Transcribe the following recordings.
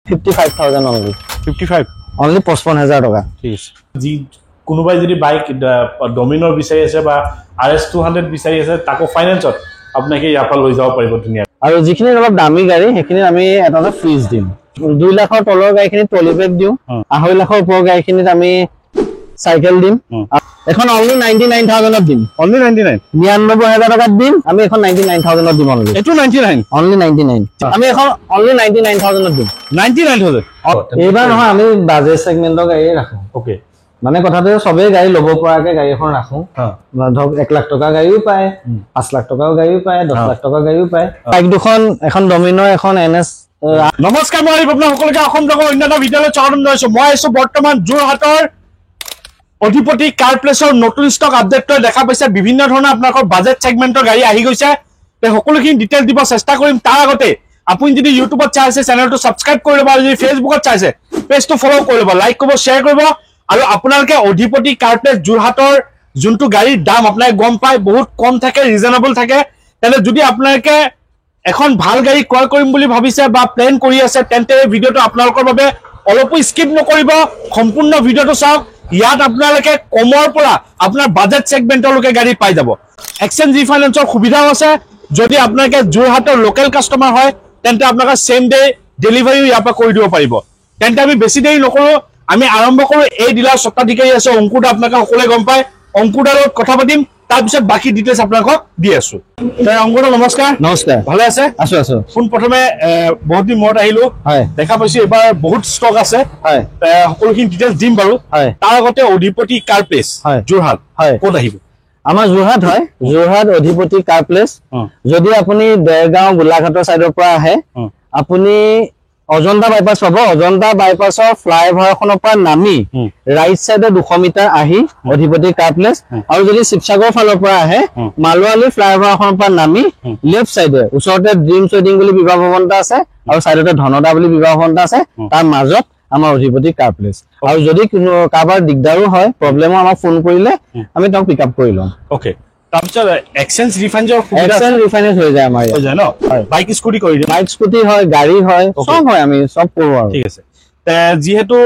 55,000 only 55 only 55,000 টাকা ঠিক আছে জি কোনোবাই যদি বাইক ডমিনৰ বিচাৰি আছে বা RS 200 বিচাৰি আছে তাকো ফাইনান্সত আপোনাকে ইয়াৰ পৰা লৈ যাব পাৰিব ধুনীয়া আৰু যিখিনি অলপ দামী গাড়ী সেইখিনি আমি এটা ফ্ৰিজ দিম 2 লাখৰ তলৰ গাড়ীখিনি ট্ৰলি বেগ দিওঁ 2.5 লাখৰ ওপৰৰ গাড়ীখিনিত আমি সাইকেল দিম এখন only 99,000 দিম only 99,000 টাকাত দিম আমি এখন 99,000 দিম only এটো 99 only 99 আমি এখন only 99,000 দিম 99,000 এইবাৰ নহয় আমি বাজেট সেগমেন্টৰ গাড়ী ৰাখো ওকে মানে কথাটো সবে গাড়ী লব পৰাকে গাড়ী এখন ৰাখো ধৰক 1 লাখ টকা গাড়ীও পায় 5 লাখ টকাও গাড়ীও পায় 10 লাখ টকা গাড়ীও পায় বাইক দুখন এখন ডমিনো এখন NS নমস্কাৰ মই আপোনাৰ সকলোকে অসম জগৰ অন্যান্য ভিডিঅ'লৈ স্বাগতম জনাইছো মই আছো বৰ্তমান যোৰহাটৰ অধিপতি কাৰ প্লেছৰ নতুন ষ্টক আপডেট দেখা পাইছে বিভিন্ন ধৰণৰ আপোনালোকৰ বাজেট সেগমেন্টৰ গাড়ী আহি গৈছে তে সকলোখিনি ডিটেইল দিব চেষ্টা কৰিম তাৰ আগতে আপুনি যদি ইউটিউবত চাইছে চেনেলটো সাবস্ক্ৰাইব কৰি ল'ব আৰু যদি ফেচবুকত চাইছে পেজটো ফলো কৰি ল'ব লাইক কৰিব শেয়াৰ কৰিব আৰু আপোনালোকে অধিপতি কাৰ প্লেছ যোৰহাটৰ যোনটো গাড়ীৰ দাম আপোনাক গম পায় বহুত কম থাকে ৰিজনেবল থাকে তেনে যদি আপোনালোকে এখন ভাল গাড়ী ক্ৰয় কৰিম বুলি ভাবিছে বা প্ল্যান কৰি আছে তেন্তে এই ভিডিঅটো আপোনালোকৰ বাবে অলপো স্কিপ নকৰিব সম্পূৰ্ণ ভিডিঅটো চাওক ইয়াত আপোনালোকে কমৰ পৰা আপোনাৰ বাজেট সেগমেন্টলৈকে গাড়ী পাই যাব এক্সচেঞ্জ ৰিফাইনেন্সৰ সুবিধাও আছে যদি আপোনালোকে যোৰহাটৰ লোকেল কাস্টমাৰ হয় তেন্তে আপোনালোকে সেম ডে ডেলিভাৰীও ইয়াৰ পৰা কৰি দিব পাৰিব তেন্তে আমি বেছি দেৰি নকৰো আমি আৰম্ভ কৰো এই ডিলাৰ স্বত্বাধিকাৰী আছে অংকুৰ আপোনালোকে সকলোৱে গম পায় অংকুৰ লগত কথা পাতিম তাৰ পিছত বাকি ডিটেইলছ আপোনালোকক দি আছো তাই অংকুৰ নমস্কাৰ ভালে আছে আছো ফোন প্ৰথমে বহুত দিন মত আহিলো দেখা পাইছো এবাৰ বহুত ষ্টক আছে সকলোখিনি ডিটেইলছ দিম বাৰু তাৰ আগতে অধিপতি কাৰ প্লেছ যোৰহাট ক'ত আহিব আমাৰ যোৰহাট হয় যোৰহাট অধিপতি কাৰ প্লেছ যদি আপুনি দেৰগাঁও গোলাঘাটৰ সাইডৰ পৰা আহে আপুনি অজন্তা বাইপাস পাব অজন্তা বাইপাসৰ ফ্লাইওভাৰখনৰ পৰা নামি ৰাইট সাইডে 200 মিটাৰ আহি অধিপতি কাৰ প্লেছ আৰু যদি শিৱসাগৰ ফালৰ পৰা আহে মালৱালী ফ্লাইওভাৰখনৰ পৰা নামি লেফট সাইডে ওচৰতে ড্ৰিম ট্ৰেডিং বুলি বিবাহ ভৱন আছে আৰু সাইডতে ধনদা বুলি বিবাহ ভৱন আছে তাৰ মাজত আমাৰ অধিপতি কাৰ প্লেছ আৰু যদি কোনো কাবাৰ দিগদাৰো হয় প্ৰবলেমো আমাক ফোন কৰিলে আমি তাক পিক আপ কৰি লম ওকে তাৰপিছত এক্সচেঞ্জ ৰিফাইনেন্সৰ এক্সচেঞ্জ ৰিফাইনেন্স হৈ যায় আমাৰ হৈ যায় ন বাইক স্কুটি কৰি দিম বাইক স্কুটি হয় গাড়ী হয় সব হয় আমি সব কৰো আৰু ঠিক আছে তে যেহেতু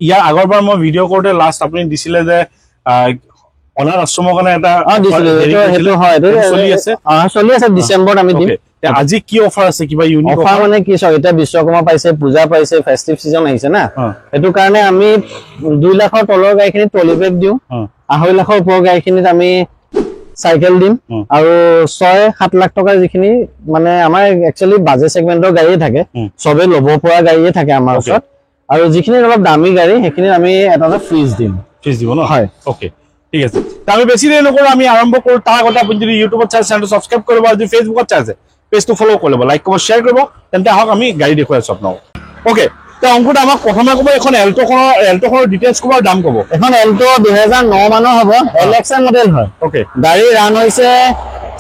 ইয়াৰ আগৰবাৰ মই ভিডিঅ' কৰোতে লাষ্ট আপুনি দিছিলে যে অনাৰ আশ্ৰমৰ কাৰণে এটা হেতু হয় চলি আছে ডিসেম্বৰত আমি দিম আজি কি অফাৰ আছে কিবা ইউনিক অফাৰ মানে কি চাও এটা বিশ্বকৰ্মা পাইছে পূজা পাইছে ফেস্টিভ সিজন আহিছে না এটো কাৰণে আমি 2 লাখৰ তলৰ গাড়ীখিনি ট্ৰলি বেগ দিওঁ 2.5 লাখৰ ওপৰৰ গাড়ীখিনিত আমি সাইকেল দিম আৰু 6-7 লাখ টকা যিখিনি মানে আমাৰ একচুয়ালি বাজেট সেগমেন্টৰ গাড়ী থাকে সবে লব পৰা গাড়ীয়ে থাকে আমাৰ ওচৰত আৰু যিখিনি অলপ দামী গাড়ী সেইখিনি আমি এটা ফ্ৰিজ দিম দিব ন হয় ওকে ঠিক আছে আমি বেছি দেৰি নকৰো আমি আৰম্ভ কৰো তাৰ আগতে আপুনি যদি ইউটিউবত চাই চেনেলটো সাবস্ক্ৰাইব কৰিব আৰু যদি ফেচবুকত চাইছে পেজটো ফলো কৰি ল'ব লাইক কৰিব শেয়াৰ কৰিব তেন্তে আহক আমি গাড়ী দেখুৱাই আছো আপোনাক ওকে তে অংকুৰ আমাক প্ৰথমে ক'ব এখন এল্টোখনৰ ডিটেইলছ ক'ব দাম ক'ব এখন এল্টো 2009 মানৰ হ'ব LXI মডেল হয় ওকে গাড়ী ৰান হৈছে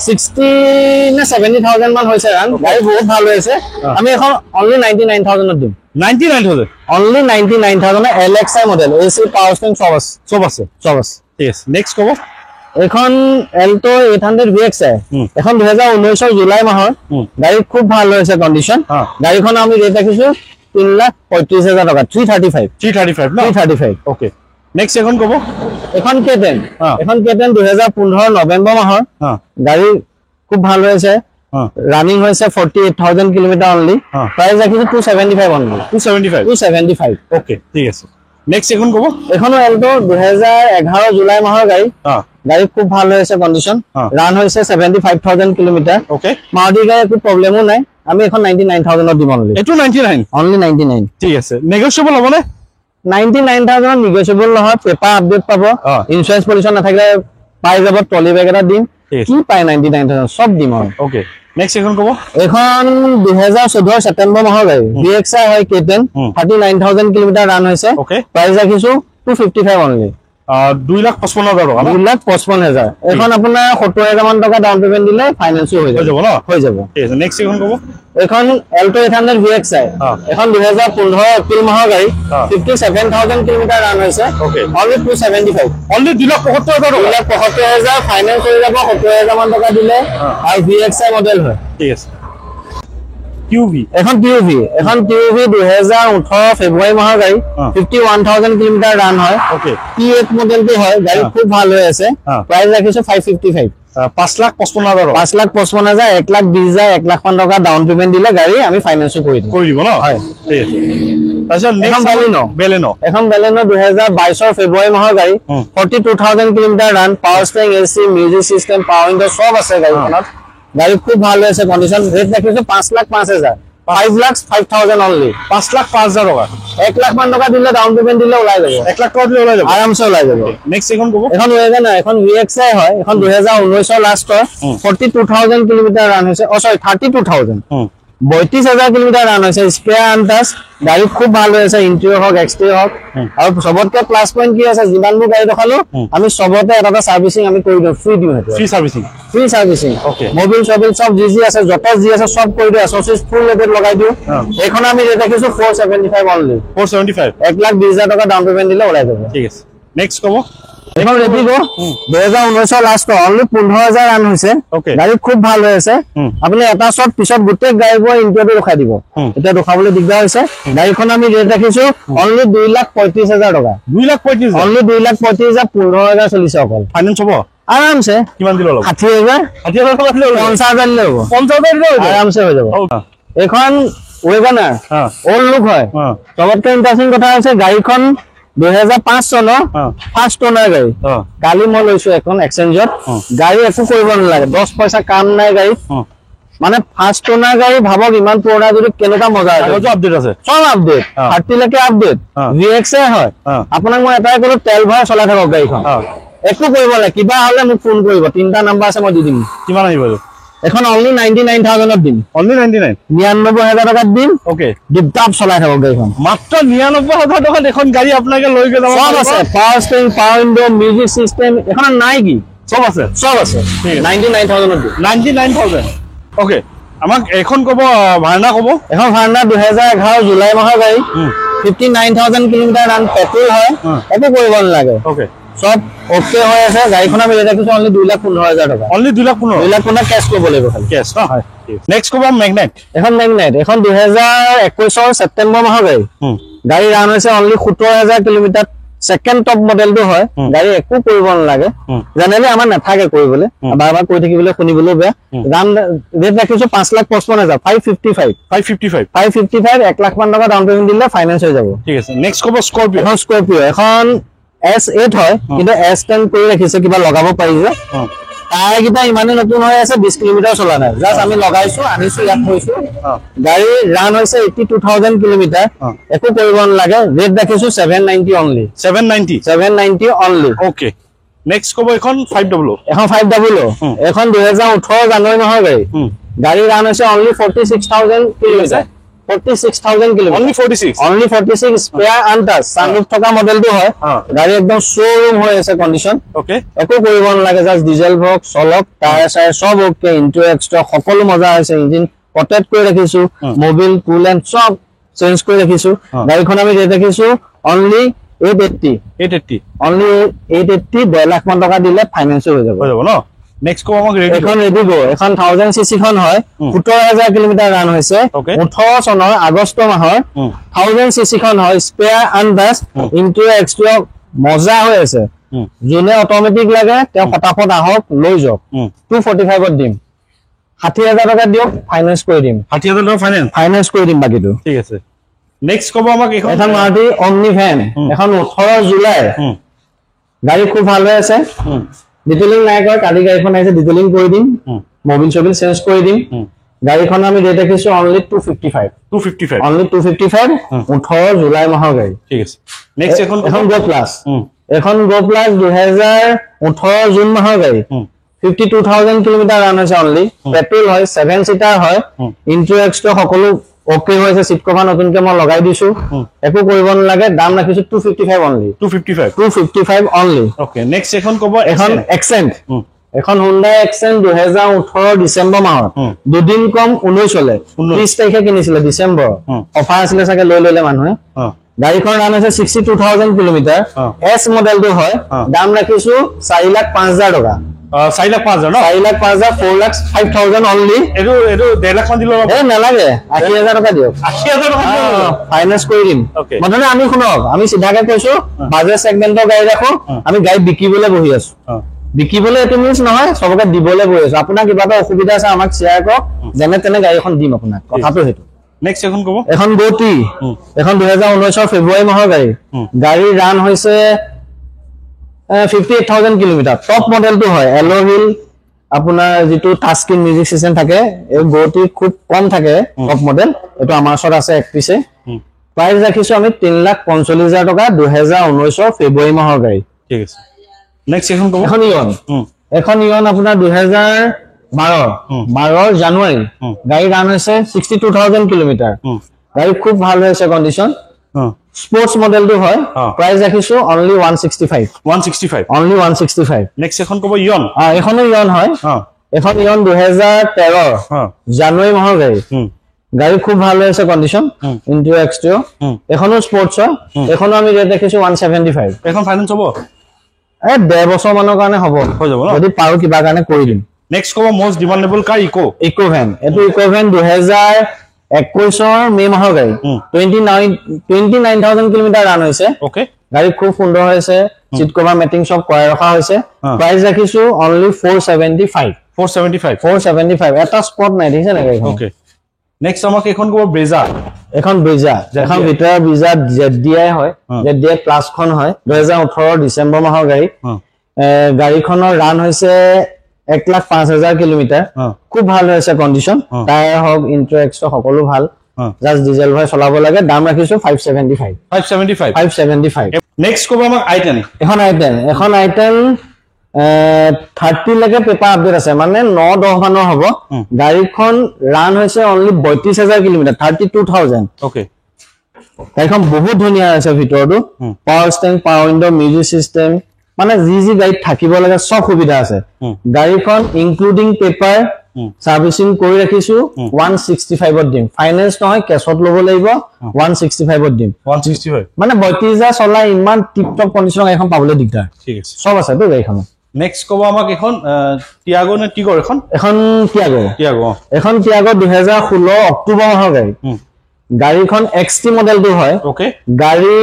60 নে 70,000 মান হৈছে ৰান গাড়ী বহুত ভাল হৈছে আমি এখন only 99,000 দিম 99,000 only 99,000 LXI model AC power steering সব আছে ঠিক আছে নেক্সট ক'ব এখন এল্টো 800 VXI এখন 2019 জুলাই মাহৰ গাড়ী খুব ভাল হৈছে কন্ডিশন গাড়ীখন আমি ৰেট ৰাখিছো 3,35,000 টাকা 335 ন 335 ওকে নেক্সট এখন ক'ব এখন K10 2015 নৱেম্বৰ মাহৰ গাড়ী খুব ভাল হৈছে ৰানিং হৈছে 48,000 কিলোমিটাৰ অনলি প্ৰাইস ৰাখিছো 275 অনলি 275 ওকে ঠিক আছে নেক্সট এখন ক'ব এখনো এল্টো 2011 জুলাই মাহৰ গাড়ী খুব ভাল হৈছে কন্ডিশন ৰান হৈছে 75,000 কিলোমিটাৰ ওকে মাৰুতি গাড়ী একো প্ৰবলেমো নাই আমি এখন 99,000 দিম অনলি এটো 99 অনলি 99 ঠিক আছে নেগোশিয়েবল হ'বনে 99,000 নেগোশিয়েবল নহয় পেপাৰ আপডেট পাব ইনস্যুৰেন্স পলিচি নাথাকিলে পাই যাব ট্ৰলি বেগ এটা দিম কি পাই 99,000 সব দিম ওকে নেক্সট এখন ক'ব এখন 2014 সেপ্টেম্বৰ মাহৰ গাড়ী VXI হয় K10 39,000 কিলোমিটাৰ ৰান হৈছে প্ৰাইস ৰাখিছো 255 অনলি 2,55,000 2,55,000 এখন আপোনাৰ 70,000 মান টকা ডাউন পেমেন্ট দিলে ফাইনান্সও হৈ যাব ন হৈ যাব ঠিক আছে নেক্সট এখন ক'ব এখন এল্টো 800 VXI এখন 2015 এপ্ৰিল মাহৰ গাড়ী 57,000 কিলোমিটাৰ ৰান হৈছে অনলি 275 অনলি 2,75,000 ফাইনান্স হৈ যাব 70,000 মান টকা দিলে আৰু VXI মডেল হয় ঠিক আছে কিউভি এখন টিউভি 2018 ফেব্ৰুৱাৰী মাহৰ গাড়ী 51000 কিলোমিটাৰ ৰান হয় ওকে P8 মডেলটো হয় গাড়ী খুব ভাল হৈ আছে প্ৰাইস ৰাখিছো 555 5,55,000 5,55,000 1,20,000 1 লাখ মান টকা ডাউন পেমেন্ট দিলে গাড়ী আমি ফাইনান্সো কৰি দিব ন হয় ঠিক আছে তাৰপিছত নেক্সট বেলেনো এখন বেলেনো 2022 ফেব্ৰুৱাৰী মাহৰ গাড়ী 42,000 kilometre run power steering AC music system power window সব আছে গাড়ীখনত গাড়ী খুব ভাল হৈ আছে কন্ডিশন ৰেট ৰাখিছো 5,05,000 5,05,000 অনলি 5,05,000 টকা 1 লাখ মান টকা দিলে ডাউন পেমেন্ট দিলে ওলাই যাব 1 লাখ টকা দিলে ওলাই যাব আৰামছে ওলাই যাব নেক্সট এখন ক'ব এখন ওয়েগন এখন VXI হয় এখন 2019 লাষ্টৰ 42,000 কিলোমিটাৰ ৰান হৈছে সৰি 32,000 32,000 কিলোমিটাৰ ৰান হৈছে স্পেয়াৰ আনটাচ গাড়ী খুব ভাল হৈ আছে ইন্টেৰিয়ৰ হক এক্সটেৰিয়ৰ হক আৰু সবতকে প্লাস পইণ্ট কি আছে যিমানবোৰ গাড়ী দেখালো আমি সবতে এটা সাৰ্ভিসিং আমি কৰি দিও ফ্ৰী দিও হেতু ফ্ৰী সাৰ্ভিসিং ওকে মোবিল সবিল সব যি আছে যত যি আছে সব কৰি দিও এসোসিস ফুল লেভেল লগাই দিও এখন আমি ৰেট ৰাখিছো 475 অনলি 475 1,20,000 টকা ডাউন পেমেন্ট দিলে ওলাই যাব ঠিক আছে নেক্সট ক'ব এখন ৰেপিডো 2019 লাষ্ট অনলি 15,000 ৰান হৈছে গাড়ী খুব ভাল হৈ আছে আপুনি এটা শট পিছত গুটে গাড়ীবোৰ ইনটেৰিয়ৰ ৰখাই দিব এটা ৰখাবলৈ দিগদাৰ হৈছে গাড়ীখন আমি ৰেট ৰাখিছো অনলি 2,35,000 টকা 2,35,000 অনলি 2,35,000 15,000 চলিছে অকল ফাইনান্স হ'ব আৰামছে কিমান দিলে অলপ 60,000 টকা দিলে 50,000 দিলে হ'ব 50,000 দিলে আৰামছে হৈ যাব এখন ওয়েগনাৰ ওল্ড লুক হয় সবতকৈ ইন্টাৰেষ্টিং কথা হৈছে গাড়ীখন 2005 চনৰ ফাৰ্স্ট ওনাৰ গাড়ী কালি মই লৈছো এখন এক্সচেঞ্জত গাড়ী একো কৰিব নালাগে 10 পইচা কাম নাই গাড়ী মানে ফাৰ্স্ট ওনাৰ গাড়ী ভাবক ইমান পুৰণা যদি কেনেকা মজা আছে আপডেট আছে সব আপডেট 30 লৈকে আপডেট VXI হয় আপোনাক মই এটাই কলো তেল ভৰাই চলাই থাকক গাড়ীখন একো কৰিব নালাগে কিবা হলে মোক ফোন কৰিব তিনটা নাম্বাৰ আছে মই দি দিম কিমান আহিব এখন অনলি 99,000 ত দিম অনলি 99 99,000 টকাত দিম ওকে ডিপটাপ চলাই থাকক গাড়ীখন মাত্ৰ 99,000 টকাত এখন গাড়ী আপোনাকে লৈ গৈ যাব সব আছে power steering power window music system এখন নাই কি সব আছে 99,000 ত 99,000 ওকে আমাক এখন ক'ব ভাৰ্না ক'ব এখন ভাৰ্না 2011 জুলাই মাহৰ গাড়ী 59,000 কিলোমিটাৰ ৰান পেট্ৰল হয় একো কৰিব নালাগে ওকে সব ওকে হৈ আছে গাড়ীখন আমি ৰেট ৰাখিছো অনলি 2,15,000 টকা অনলি 2,15,000 কেছ কৰিব লাগিব খালি কেছ ন হয় নেক্সট ক'ব মেগনেট এখন মেগনেট এখন 2021 ছেপ্টেম্বৰ মাহৰ গাড়ী গাড়ী ৰান হৈছে অনলি 17,000 কিলোমিটাৰ সেকেন্ড টপ মডেলটো হয় গাড়ী একো কৰিব নালাগে জেনেৰেলি আমাৰ নাথাকে কৰিবলৈ বাৰবাৰ কৈ থাকিবলৈ শুনিবলৈ বেয়া দাম ৰেট ৰাখিছো 5,55,000 555 1 লাখ মান টকা ডাউন পেমেন্ট দিলে ফাইনান্স হৈ যাব ঠিক আছে নেক্সট ক'ব স্কৰপিঅ এখন S8 হয় কিন্তু S10 কৰি ৰাখিছে কিবা লগাব পাৰিছে টায়াৰ কিটা ইমানে নতুন হৈ আছে 20 কিলোমিটাৰ চলা নাই জাস্ট আমি লগাইছো আনিছো ইয়াত থৈছো গাড়ী ৰান হৈছে 82,000 কিলোমিটাৰ একো কৰিব নালাগে ৰেট ৰাখিছো 790 অনলি 790 অনলি ওকে নেক্সট ক'ব এখন 5W এখন 5W এখন 2018 জানুৱাৰী মাহৰ গাড়ী ৰান হৈছে only 46,000 kilometre 46,000 kilometre only 46 spare untouch sunroof থকা মডেলটো হয় গাড়ী একদম শোৰুম হৈ আছে কন্ডিশন ওকে একো কৰিব নালাগে জাস্ট ডিজেল ভক চলক টায়াৰ চায়াৰ সব ওকে ইন্টেৰিয়ৰ এক্সট্ৰা সকলো মজা হৈছে ইঞ্জিন প্ৰটেক্ট কৰি ৰাখিছো মোবিল কুলেন্ট সব চেঞ্জ কৰি ৰাখিছো গাড়ীখন আমি ৰেট ৰাখিছো অনলি 880 অনলি 880 1 লাখ মান টকা দিলে ফাইনান্স হৈ যাব ন নেক্সট ক'ব আমাক এখন ৰেডিগো এখন 1000 সিসি খন হয় 17000 কিলোমিটাৰ ৰান হৈছে 18 চনৰ আগষ্ট মাহৰ 1000 সিসি খন হয় স্পেয়াৰ আনডাস ইন্টেৰিয়ৰ এক্সটেৰিয়ৰ মজা হৈ আছে যোনে অটোমেটিক লাগে তেওঁ ফটাফট আহক লৈ যাওক 245 ত দিম 60,000 টকা দিয়ক ফাইনান্স কৰি দিম 60,000 টকা ফাইনান্স কৰি দিম বাকিটো ঠিক আছে নেক্সট ক'ব আমাক এখন মাৰুতি অমনি ভ্যান এখন 18 জুলাই গাড়ী খুব ভাল হৈ আছে ডিটেইলিং নাই কৰা কালি গাড়ীখন আহিছে ডিটেইলিং কৰি দিম মোবিল চবিল চেঞ্জ কৰি দিম গাড়ীখন আমি ৰেট ৰাখিছো অনলি 255 অনলি 255 18 জুলাই মাহৰ গাড়ী ঠিক আছে নেক্সট এখন গো প্লাস 2018 জুন মাহৰ গাড়ী 52,000 কিলোমিটাৰ ৰান হৈছে অনলি পেট্ৰল হয় 7 সিটাৰ হয় ইন্টেৰিয়ৰ এক্সট্ৰা সকলো ওকে হৈছে সিট কভাৰ নতুনকে মই লগাই দিছো একো কৰিব নালাগে দাম ৰাখিছো 255 অনলি 255 অনলি ওকে নেক্সট এখন ক'ব এখন এক্সেন্ট এখন Hyundai Accent 2018 ডিসেম্বৰ মাহত দুদিন কম 19 চলে 30 তাৰিখে কিনিছিলে ডিসেম্বৰ অফাৰ আছিল চাগে লৈ ললে মানুহে গাড়ীখন ৰান হৈছে 62,000 কিলোমিটাৰ এস মডেলটো হয় দাম ৰাখিছো 4,05,000 টকা 4,05,000 ন 4,05,000 4,05,000 অনলি এইটো 1.5 লাখ মান দিলো এ নালাগে 80,000 টকা দিয়ক 80,000 টকা ফাইনেন্স কৰি দিম Okay. মানে আমি শুনক আমি সিধাকে কৈছো বাজেট সেগমেন্টৰ গাড়ী ৰাখো আমি গাড়ী বিকিবলৈ বহি আছো বিকিবলৈ এটো মিন্স নহয় সবকে দিবলৈ বহি আছো আপোনাৰ কিবা এটা অসুবিধা আছে আমাক শেয়াৰ কৰক যেনে তেনে গাড়ীখন দিম আপোনাক কথাটো হেতু নেক্সট এখন কব এখন গতি এখন 2019 ফেব্ৰুৱাৰী মাহৰ গাড়ী গাড়ী ৰান হৈছে 58,000 কিলোমিটাৰ টপ মডেলটো হয় এলো হুইল আপোনাৰ যেটো টাচ স্ক্ৰিন মিউজিক সিস্টেম থাকে এই গতি খুব কম থাকে টপ মডেল এটো আমাৰ ওচৰত আছে এক পিছে প্ৰাইস ৰাখিছো আমি 3,45,000 টকা 2019 ফেব্ৰুৱাৰী মাহৰ গাড়ী ঠিক আছে নেক্সট এখন কব এখন ইয়ন আপোনাৰ 2012 জানুৱাৰী গাড়ী ৰান হৈছে 62,000 কিলোমিটাৰ গাড়ী খুব ভাল হৈছে কন্ডিশন স্পোৰ্টস মডেলটো হয় প্ৰাইস ৰাখিছো অনলি 165 অনলি 165 নেক্সট এখন কব ইয়ন এখনো ইয়ন হয় এখন ইয়ন 2013 জানুৱাৰী মাহৰ গাড়ী গাড়ী খুব ভাল হৈছে কন্ডিশন ইন্টেৰিয়ৰ এক্সটেৰিয়ৰ এখনো স্পোৰ্টস হয় এখনো আমি ৰেট ৰাখিছো 175 এখন ফাইনেন্স হ'ব এ 1.5 বছৰ মানৰ কাৰণে হ'ব হৈ যাব যদি পাৰো কিবা কাৰণে কৰি দিম নেক্সট কব মোস্ট ডিমান্ডেবল কাৰ ইকো ভ্যান এটো ইকো ভ্যান 2021 মে মাহৰ গাড়ী 29,000 কিলোমিটাৰ ৰান হৈছে ওকে গাড়ী খুব সুন্দৰ হৈছে সিট কভাৰ মেটিং সব কৰাই ৰখা হৈছে প্ৰাইস ৰাখিছো অনলি 475 এটা স্পট নাই দিছে না গাড়ীখন ওকে নেক্সট আমাক এখন কব ব্ৰেজা এখন ভিতৰৰ ব্ৰেজা ZDI হয় ZDI প্লাস খন হয় 2018 ডিসেম্বৰ মাহৰ গাড়ী গাড়ীখনৰ ৰান হৈছে 1,05,000 কিলোমিটাৰ খুব ভাল হৈছে কন্ডিশন টায়াৰ হক ইন্টাৰেক্স সকলো ভাল জাস্ট ডিজেল ভাই চলাব লাগে দাম ৰাখিছো 575 নেক্সট কব আমাক i10 এখন i10 30 লৈকে পেপাৰ আপডেট আছে মানে 9-10 মানৰ হ'ব গাড়ীখন ৰান হৈছে অনলি 32,000 কিলোমিটাৰ 32,000 ওকে গাড়ীখন বহুত ধুনীয়া আছে ভিতৰটো power steering power window music system মানে জি গাড়ীত থাকিব লাগে সব সুবিধা আছে গাড়ীখন ইনক্লুডিং পেপাৰ সাৰ্ভিসিং কৰি ৰাখিছো 165 ত দিম ফাইনান্স নহয় কেছত ল'ব লাগিব 165 ত দিম 165 মানে 32,000 চলাই ইমান টিপ টপ কন্ডিশন এখন পাবলৈ দিগদাৰ ঠিক আছে সব আছে তো গাড়ীখন নেক্সট কব আমাক এখন টিয়াগো নে টিগৰ এখন টিয়াগো এখন টিয়াগো 2016 অক্টোবৰ মাহৰ গাড়ী গাড়ীখন XT মডেলটো হয় ওকে গাড়ী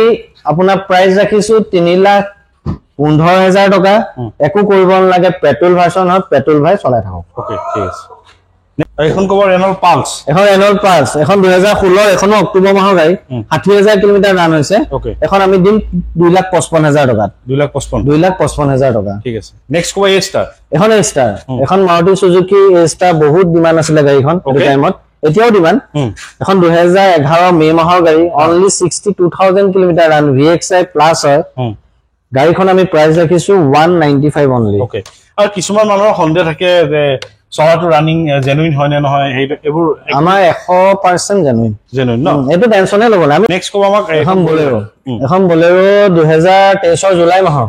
আপোনাৰ প্ৰাইস ৰাখিছো 3,15,000 টকা একো কৰিব নালাগে পেট্ৰল ভাৰ্সন হয় পেট্ৰল ভাই চলাই থাকক ওকে ঠিক আছে এখন কব ৰেনল্ট পালস এখন 2016 এখনো অক্টোবৰ মাহৰ গাড়ী 60,000 কিলোমিটাৰ ৰান হৈছে এখন আমি দিম 2,55,000 টকা 2,55,000 টকা ঠিক আছে নেক্সট কব এ ষ্টাৰ এখন মাৰুতি সুজুকি এ ষ্টাৰ বহুত ডিমান্ড আছিল গাড়ীখন এই টাইমত এতিয়াও ডিমান্ড এখন 2011 মে মাহৰ গাড়ী only 62,000 kilometre run VXI plus হয় গাড়ীখন আমি প্ৰাইস ৰাখিছো 195 অনলি ওকে আৰু কিছুমান মানুহৰ সন্দেহ থাকে যে চলাটো ৰানিং জেনুইন হয় নে নহয় এইবোৰ আমাৰ 100% জেনুইন ন এটো টেনচনে ল'ব না আমি নেক্সট কব আমাক এখন বলেৰো 2023 জুলাই মাহৰ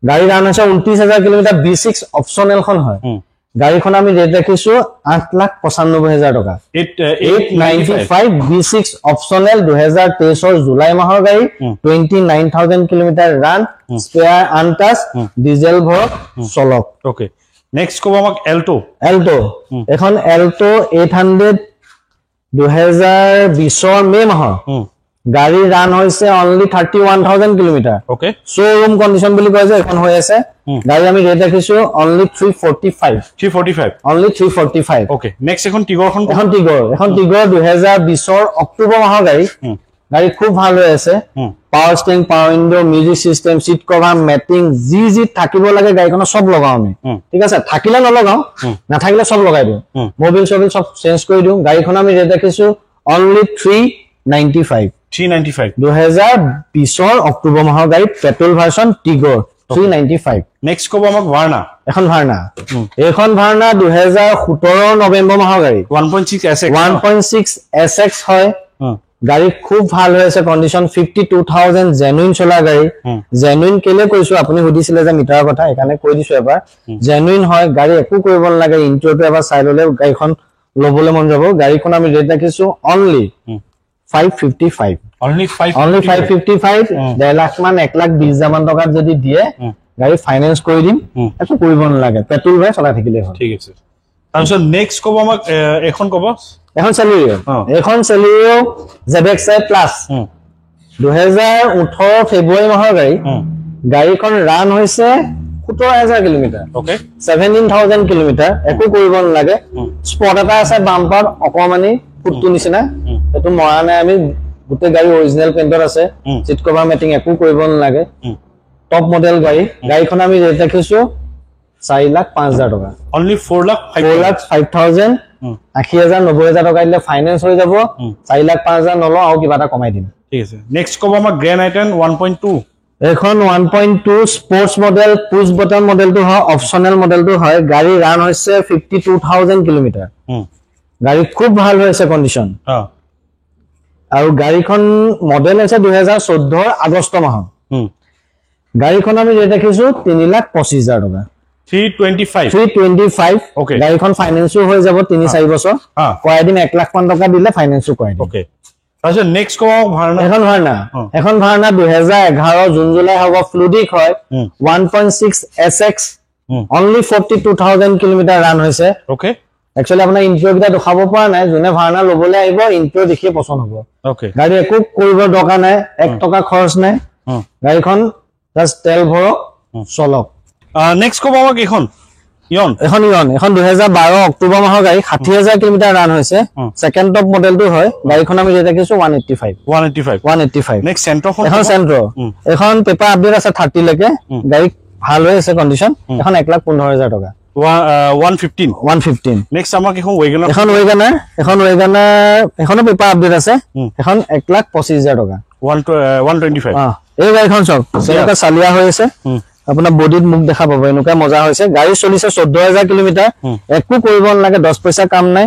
গাড়ী ৰান হৈছে 29,000 কিলোমিটাৰ B6 অপচনেল খন হয় গাড়ীখন আমি ৰেট ৰাখিছো 8,95,000 টকা 895 B6 অপচনেল 2023 জুলাই মাহৰ গাড়ী 29,000 kilometre run spare untouch diesel ভৰ চলক ওকে নেক্সট কব আমাক এল্টো এখন এল্টো 800 2020 মে মাহৰ গাড়ী ৰান হৈছে only 31,000 kilometre okay showroom condition বুলি কয় যে এখন হৈ আছে গাড়ী আমি ৰেট ৰাখিছো অনলি 345 অনলি 345 ওকে নেক্সট এখন টিগৰ এখন টিগৰ 2020 অক্টোবৰ মাহৰ গাড়ী খুব ভাল হৈ আছে power steering power window music system seat cover matting জি থাকিব লাগে গাড়ীখনৰ সব লগাও আমি ঠিক আছে থাকিলে নলগাও নাথাকিলে সব লগাই দিও মোবিল সব চেঞ্জ কৰি দিও গাড়ীখন আমি ৰেট ৰাখিছো অনলি 395 2020 অক্টোবৰ মাহৰ গাড়ী পেট্ৰল ভাৰ্সন টিগৰ 395 নেক্সট কব আমাক ভাৰ্না এখন ভাৰ্না 2017 নৱেম্বৰ মাহৰ গাড়ী 1.6 SX হয় গাড়ী খুব ভাল হৈ আছে কন্ডিশন 52,000 জেনুইন চলা গাড়ী জেনুইন কেলে কৈছো আপুনি সুধিছিলে যে মিটাৰৰ কথা এখানে কৈ দিছো এবাৰ জেনুইন হয় গাড়ী একো কৰিব নালাগে ইন্ট্ৰোটো এবাৰ চাই ললে গাড়ীখন লবলৈ মন যাব গাড়ীখন আমি ৰেট ৰাখিছো অনলি 555 only 555 1.5 লাখ মান 1,20,000 টকাত যদি দিয়ে গাড়ী ফাইনেন্স কৰি দিম একো কৰিব নালাগে পেট্ৰল ভৰাই চলাই থাকিলে হ'ল ঠিক আছে তাৰপিছত নেক্সট ক'ব আমাক এখন ক'ব এখন চেলেৰিও এখন চেলেৰিও ZXi প্লাছ 2018 ফেব্ৰুৱাৰী মাহৰ গাড়ী গাড়ীখন ৰান হৈছে 17000 কিলোমিটাৰ ওকে 17000 কিলোমিটাৰ একো কৰিব নালাগে স্পট এটা আছে বাম্পাৰ অকমানি ফুটটো নিচিনা এটো মৰা নাই আমি গোটে গাড়ী অৰিজিনাল পেইন্টৰ আছে সিট কভাৰ মেটিং একো কৰিব নালাগে টপ মডেল গাড়ীখন আমি ৰেট ৰাখিছো 4,05,000 টকা অনলি 4,05,000 80000 90000 টকা দিলে ফাইনেন্স হৈ যাব 4,05,000 নলো আৰু কিবা এটা কমাই দিম ঠিক আছে নেক্সট ক'ব আমাক গ্ৰেণ্ড আইটেন 1.2 এখন 1.2 স্পোর্টস মডেল পুশ বটন মডেলটো হয় অপশনাল মডেলটো হয় গাড়ী রান হৈছে 52000 কিলোমিটার গাড়ী খুব ভাল হৈছে কন্ডিশন আৰু গাড়ীখন মডেল আছে 2014 আগষ্ট মাহ গাড়ীখন আমি ৰেট ৰাখিছো 3,25,000 টকা 325 ওকে গাড়ীখন ফাইনেন্সও হৈ যাব 3-4 বছৰ কৰাই দিম 1 লাখ মান টকা দিলে ফাইনেন্সও কৰাই দিম ওকে তাৰপিছত নেক্সট ক'ব ভাৰনা এখন ভাৰনা 2011 জুন জুলাই হ'ব ফ্লুডিক হয় 1.6 SX only 42,000 কিলোমিটাৰ ৰান হৈছে ওকে একচুয়ালি আপোনাৰ ইন্টেৰিয়ৰ কিটা দেখাব পৰা নাই যোনে ভাৰনা লবলৈ আহিব ইন্টেৰিয়ৰ দেখিয়ে পছন্দ হ'ব ওকে গাড়ী একো কৰিব দৰকাৰ নাই 1 টকা খৰচ নাই গাড়ীখন জাস্ট তেল ভৰক চলক নেক্সট ক'ব আমাক ইয়ন 2012 অক্টোবৰ মাহৰ গাড়ী 60000 কিলোমিটাৰ ৰান হৈছে সেকেন্ড টপ মডেলটো হয় গাড়ীখন আমি ৰেট ৰাখিছো 185 নেক্সট চেন্ট্ৰখন এখন পেপাৰ আপডেট আছে 30 লৈকে গাড়ী ভাল হৈ আছে কন্ডিশন এখন 1,15,000 টকা 115 নেক্সট আমাক এখন ৱেগনাৰ এখনো পেপাৰ আপডেট আছে এখন 1,25,000 টকা 125 এই গাড়ীখন চক সেনেকা চালিয়া হৈ আছে আপোনাৰ বডিত মুখ দেখা পাব এনেকা মজা হৈছে গাড়ী চলিছে 14000 কিলোমিটাৰ একো কৰিব নালাগে 10 পইচা কাম নাই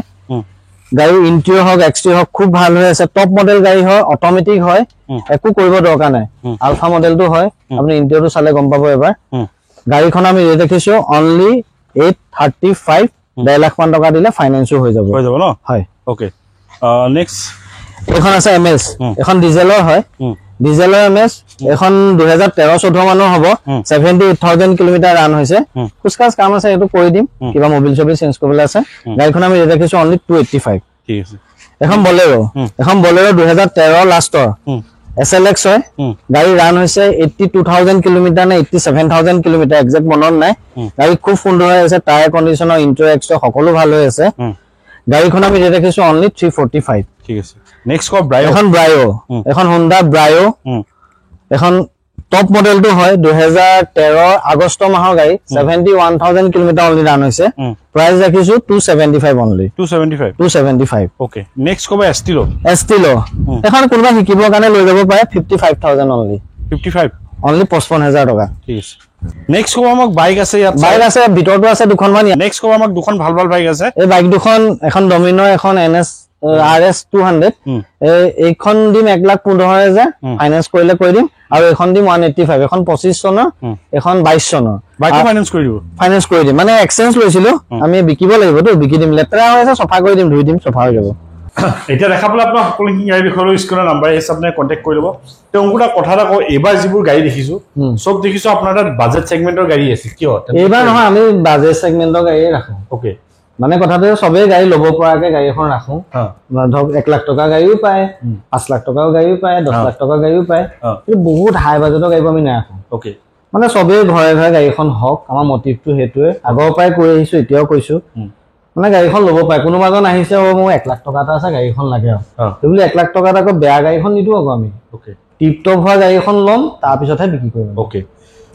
গাড়ী ইন্টেৰিয়ৰ হক এক্সটেৰিয়ৰ হক খুব ভাল হৈ আছে টপ মডেল গাড়ী হয় অটোমেটিক হয় একো কৰিব দৰকাৰ নাই আলফা মডেলটো হয় আপুনি ইন্টেৰিয়ৰটো চালে গম পাব এবাৰ গাড়ীখন আমি ৰেট ৰাখিছো অনলি 835 1 লাখ মান টকা দিলে ফাইনেন্সও হৈ যাব ন হয় ওকে নেক্সট এখন আছে এমএস এখন ডিজেলৰ হয় ডিজেলৰ এমএস এখন 2013-14 মানৰ হ'ব 78000 কিলোমিটাৰ ৰান হৈছে কুছকাছ কাম আছে এটো কৰি দিম কিবা মোবিল ছবি চেঞ্জ কৰিবলৈ আছে গাড়ীখন আমি ৰেট ৰাখিছো অনলি 285 ঠিক আছে এখন বলেৰো 2013 লাষ্টৰ SLX হয় গাড়ী ৰান হৈছে 82000 কিলোমিটাৰ নে 87000 কিলোমিটাৰ এক্সাক্ট মনত নাই গাড়ী খুব সুন্দৰ হৈ আছে টায়াৰ কন্ডিশনৰ ইন্টাৰেক্ট সকলো ভাল হৈ আছে গাড়ীখন আমি ৰেট ৰাখিছো অনলি 345 ঠিক আছে নেক্সট কো ব্ৰায়ো এখন Honda ব্ৰায়ো এখন টপ মডেলটো হয় 2013 আগষ্ট মাহৰ গাড়ী 71000 কিলোমিটাৰ অনলি ৰান হৈছে প্ৰাইস ৰাখিছো 275 অনলি 275 ওকে নেক্সট কো এস্টিলো এখন কোনবা শিকিবৰ কাৰণে লৈ যাব পাৰে 55000 অনলি 55 অনলি 55000 টকা ঠিক আছে নেক্সট কো আমাক বাইক আছে ইয়াত ভিতৰটো আছে দুখন মান নেক্সট কো আমাক দুখন ভাল বাইক আছে এই বাইক দুখন এখন ডমিনো এখন NS RS 200 এইখন দিম 1,15,000 ফাইনান্স কৰিলে কৰি দিম আৰু এখন দিম 185 এখন 25 চনৰ এখন 22 চনৰ বাইকটো ফাইনান্স কৰি দিম মানে এক্সচেঞ্জ লৈছিলো আমি বিকিব লাগিব তো বিকি দিম লেতেৰা হৈ আছে সফা কৰি দিম ধুই দিম সফা হৈ যাব এতিয়া দেখাবলৈ আপোনাৰ সকলোখিনি গাড়ী বিষয়লৈ স্ক্ৰিনৰ নাম্বাৰ আছে আপুনি কন্টাক্ট কৰি ল'ব তে অংকুটা কথা এটা কওঁ এবাৰ যিবোৰ গাড়ী দেখিছো সব দেখিছো আপোনাৰ তাত বাজেট সেগমেন্টৰ গাড়ী আছে কিয় এবাৰ নহয় আমি বাজেট সেগমেন্টৰ গাড়ী ৰাখো ওকে মানে কথাটো সবে গাড়ী ল'ব পৰাকে গাড়ী এখন ৰাখো ধৰক 1 লাখ টকা গাড়ীও পায় 5 লাখ টকাও গাড়ীও পায় 10 লাখ টকা গাড়ীও পায় কিন্তু বহুত হাই বাজেটৰ গাড়ী আমি নাৰাখো ওকে মানে সবে ঘৰে ঘৰে গাড়ীখন হক আমাৰ মোটিভটো হেতুৱে আগৰ পৰাই কৈ আহিছো এতিয়াও কৈছো মানে গাড়ীখন ল'ব পায় কোনোবাজন আহিছে মোৰ 1 লাখ টকা এটা আছে গাড়ীখন লাগে আৰু বুলি 1 লাখ টকা এটা বেয়া গাড়ীখন নিদো আকৌ আমি ওকে টিপ টপ হোৱা গাড়ীখন ল'ম তাৰ পিছতহে বিক্ৰী কৰিম ওকে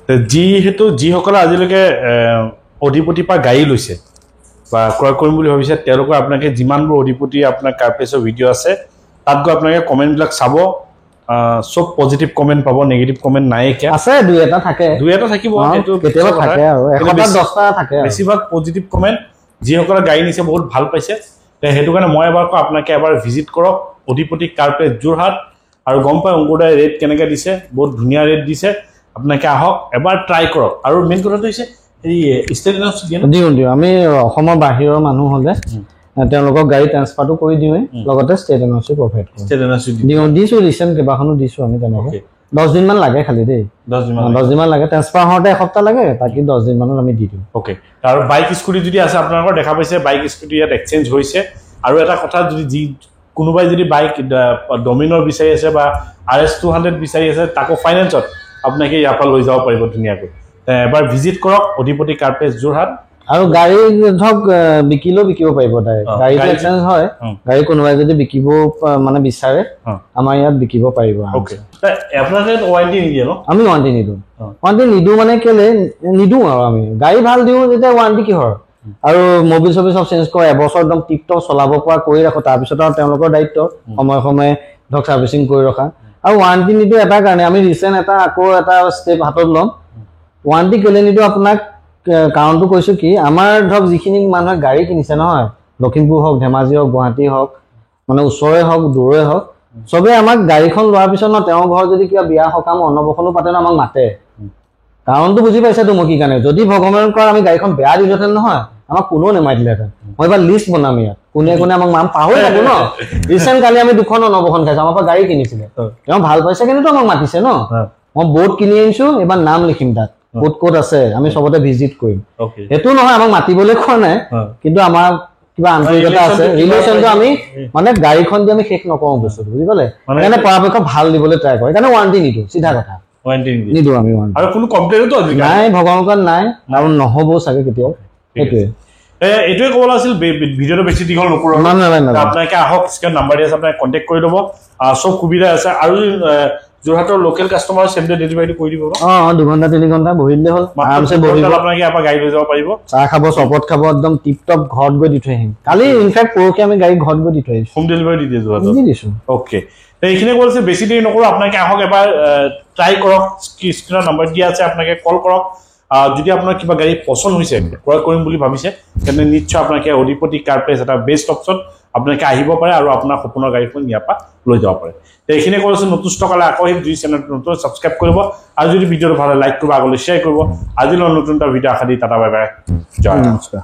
তে যিসকলে আজিলৈকে অধিপতি পা গাড়ী লৈছে বা ক্ৰয় কৰিম বুলি ভাবিছে তেওঁলোকৰ আপোনাকে যিমানবোৰ অধিপতি আপোনাৰ কাৰ্পেছৰ ভিডিও আছে তাত গৈ আপোনাকে কমেন্টবিলাক চাব সব পজিটিভ কমেন্ট পাব নেগেটিভ কমেন্ট নাই কি আছে দুই এটা থাকিব এটো কেতিয়াবা থাকে আৰু 10টা থাকে বেছিভাগ পজিটিভ কমেন্ট যিসকলে গাড়ী নিছে বহুত ভাল পাইছে তে হেতু কাৰণে মই এবাৰ আপোনাকে এবাৰ ভিজিট কৰক অধিপতি কাৰ্পেছ যোৰহাট আৰু গম পাই অংকুদাই ৰেট কেনেকৈ দিছে বহুত ধুনীয়া ৰেট দিছে আপোনাকে আহক এবাৰ ট্ৰাই কৰক আৰু মেইন কথাটো হৈছে এই ষ্টেট এনাউন্স দিও আমি অসমৰ বাহিৰৰ মানুহ হলে তেওঁলোকক গাড়ী ট্ৰান্সফাৰটো কৰি দিও লগতে ষ্টেট এনাউন্স প্ৰভাইড দিছো ৰিসেন্ট কেবাখনো দিছো আমি তেনেকৈ 10 দিন মান লাগে খালি দেই 10 দিন 10 দিন মান লাগে ট্ৰান্সফাৰ হওঁতে এসপ্তাহ লাগে বাকি 10 দিন মানত আমি দি দিওঁ ওকে আৰু বাইক স্কুটি যদি আছে আপোনালোকৰ দেখা পাইছে বাইক স্কুটি ইয়াত এক্সচেঞ্জ হৈছে আৰু এটা কথা যদি যি কোনোবাই যদি বাইক ডমিনৰ বিচাৰি আছে বা RS200 বিচাৰি আছে তাকো ফাইনেন্সত আপোনাকে ইয়াৰ পৰা লৈ যাব পাৰিব ধুনীয়াকৈ এবাৰ ভিজিট কৰক অধিপতি কাৰ প্লেচ যোৰহাট আৰু গাড়ী ধৰক বিকিলেও বিকিব পাৰিব ডাইৰেক্ট গাড়ী এক্সচেঞ্জ হয় গাড়ী কোনোবাই যদি বিকিব মানে বিচাৰে আমাৰ ইয়াত বিকিব পাৰিব ওকে আপোনালোকে ওয়াৰেন্টি নিদিয়ে ন আমি ওয়াৰেন্টি নিদো মানে কেলে নিদো আৰু আমি গাড়ী ভাল দিও যেতিয়া ওয়াৰেন্টি কি হয় আৰু মোবিল সব চেঞ্জ কৰে এবছৰ একদম টিপটপ চলাব পৰা কৰি ৰাখো তাৰ পিছত আৰু তেওঁলোকৰ দায়িত্ব সময় সময় ধৰক সাৰ্ভিসিং কৰি ৰখা আৰু ওয়াৰেন্টি নিদো এটা কাৰণে আমি ৰিসেন্ট এটা আকৌ এটা স্টেপ হাতত লম ওয়াৰেন্টি কেলে নিদো আপোনাক কাৰণটো কৈছো কি আমাৰ ধৰক যিখিনি মানুহে গাড়ী কিনিছে নহয় লখিমপুৰ হওক ধেমাজি হওক গুৱাহাটী হওক মানে ওচৰে হওক দূৰৰে হওক সবে আমাক গাড়ীখন লোৱাৰ পিছত ন তেওঁ ঘৰ যদি কিবা বিয়া সকাম অন্নপ্ৰসন্ন পাতে ন আমাক মাতে কাৰণটো বুজি পাইছে তো কি কাৰণে যদি ভগৱানৰ কৰ আমি গাড়ীখন বেয়া দিলেহেঁতেন নহয় আমাক কোনো নেমাতিলেহেঁতেন মই এবাৰ লিষ্ট বনাম ইয়াত কোনে কোনে আমাক নাম পাহৰি থাকো ন ৰিসেন্ট কালি আমি দুখন অন্নপ্ৰসন্ন খাইছো আমাৰ পৰা গাড়ী কিনিছিলে তেওঁ ভাল পাইছে কিন্তু আমাক মাতিছে ন মই বোৰ্ড কিনি আনিছো এবাৰ নাম লিখিম তাত কোট আছে আমি সবতে ভিজিট কৰিম এটো নহয় আমাক মাতিবলৈ কোৱা নাই কিন্তু আমাৰ কিবা আন্তৰিকতা আছে ৰিলেশনটো আমি মানে গাড়ীখন দি আমি শেষ নকৰো বস্তু বুজি পালে মানে পৰাপক্ষ ভাল দিবলৈ ট্ৰাই কৰে কাৰণে ওয়াৰেন্টি নিদো সিধা কথা ওয়াৰেন্টি নিদো আমি ওয়াৰেন্টি আৰু কোনো কমপ্লেইনটো নাই ভগৱানৰ নাই আৰু নহব চাগে কেতিয়াও এটোৱে এটোৱে ক'ব আছিল ভিডিওটো বেছি দীঘল নকৰো আপোনালোকে আহক স্ক্ৰীন নাম্বাৰ দি আছে আপোনাক কন্টাক্ট কৰি ল'ব সব সুবিধা আছে আৰু যোৰহাটৰ local customer same day delivery কৰি দিব 2 ঘণ্টা 3 ঘণ্টা বহিলে হ'ল আৰামছে বহিব আপোনাক ইয়াৰ পৰা গাড়ী লৈ যাব পাৰিব চাহ খাব চপত খাব একদম টিপটপ ঘৰত গৈ দি থৈ আহিম কালি ইনফেক্ট পৰকি আমি গাড়ী ঘৰত গৈ দি থৈ আহিছো হোম ডেলিভাৰী দি যোৰহাটত দি দিছো ওকে এইখিনি কৈছে বেছি দেৰি নকৰো আপোনাক আহক এবাৰ ট্ৰাই কৰক স্ক্ৰীনৰ নাম্বাৰ দিয়া আছে আপোনাকে কল কৰক যদি আপোনাৰ কিবা গাড়ী পছন্দ হৈছে ক্ৰয় কৰিম বুলি ভাবিছে তেনে নিশ্চয় আপোনাকে অধিপতি কাৰ প্লেচ এটা বেষ্ট অপচন আপোনাকে আহিব পাৰে আৰু আপোনাৰ সপোনৰ গাড়ীখন ইয়াৰ পৰা লৈ যাব পাৰে এইখিনি কৈছে নতুন ষ্টকলে আকৌ এই দুই চেনেলটো নতুন সাবস্ক্ৰাইব কৰিব আৰু যদি ভিডিওটো ভাল লাগে লাইক কৰিব আগলৈ শ্বেয়াৰ কৰিব আজিলৈ নতুন এটা ভিডিও আশা দি টাটা বাই বাই জয় নমস্কাৰ